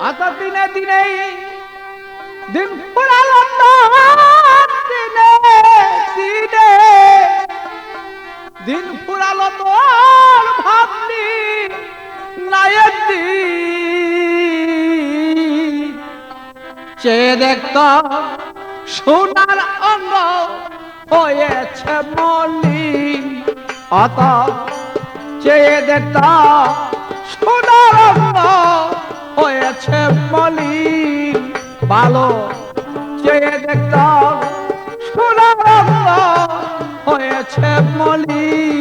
অত দিনে দিনে দিন ফুরালো দিনে দিনে দিন ফুরালো তোর ভাবনি নায়দি চেয়ে দেখত সোনার অঙ্গ হয়েছে মলিন অত চেয়ে দেখত সোনার অঙ্গ হয়েছে মলিন ভালো চেয়ে দেখত সোনার অঙ্গ হয়েছে মলিন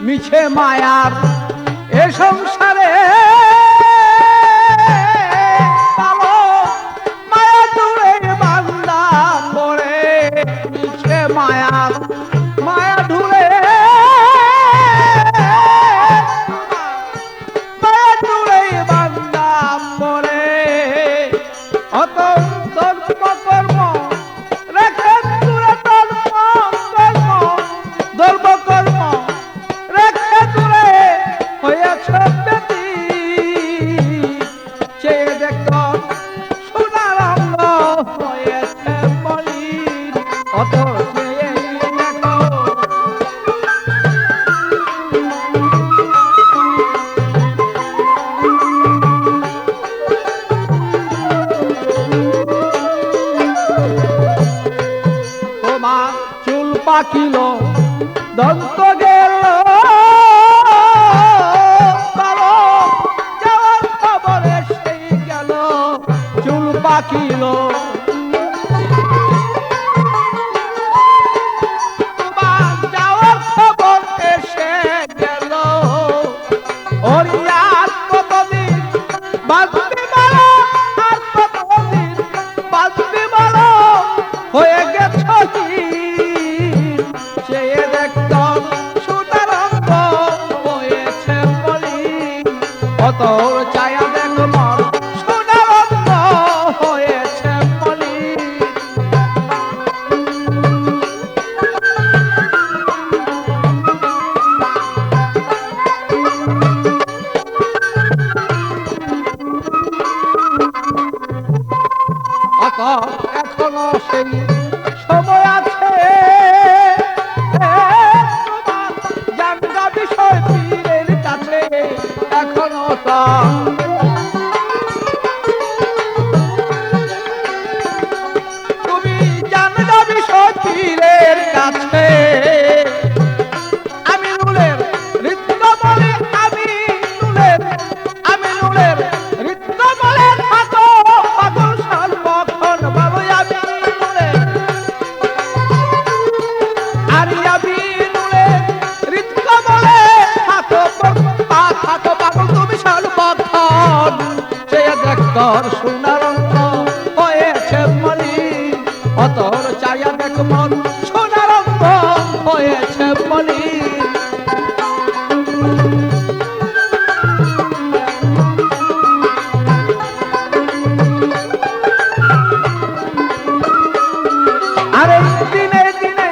মিছে মায়ার এ সংসারে মায়া দূরে বান্দা পড়ে মিছে মায়ার মায়া দূরে মায়া দূরে বান্দা পড়ে অত ধর্ম রেখে দূরে ধর্ম কর্ম চুল পাকিল দন্ত গেল যাওয়ার খবরে সেই গেল চুল পাকিল যাওয়ার খবর এসে গেল ওরিয়ার কতদিন বাঁচবে বলো আর কতদিন বাঁচবে বলো হয়ে গেছ তোর ছায়া দেখ মন সোনার অঙ্গ হয়েছে মলিন এখনো সেই সময় আছে জানগা বিষয় পীরের কাছে এখনো তুমি জানগা বিষয় পীরের কাছে আমি নুলের ঋদ্ধ বলে আমি নুলের ঋদ্ধ বলে থাকো পাগল সর্বক্ষণ বাবু আমি নুলের আরে আমি নুলের ঋদ্ধ বলে থাকো পাগল তুমি সর্বক্ষণ চেয়ে দেখ তোর সোনার অঙ্গ হয়েছে মলিন অতর চায়া দেখ মন সোনার অঙ্গ হয়েছে মলিন আরে দিনে দিনে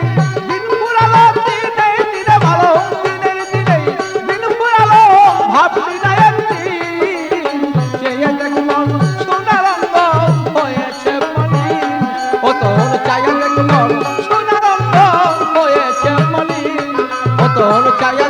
দিন ফুরালো দিনে দিনে ভালো দিনে দিনে দিন ফুরালো ভাবলি না একদিন চেয়ে দেখ মন সোনার অঙ্গ হয়েছে মলিন ও তোর চায়া দেখ মন সোনার অঙ্গ হয়েছে মলিন ও তোর চায়া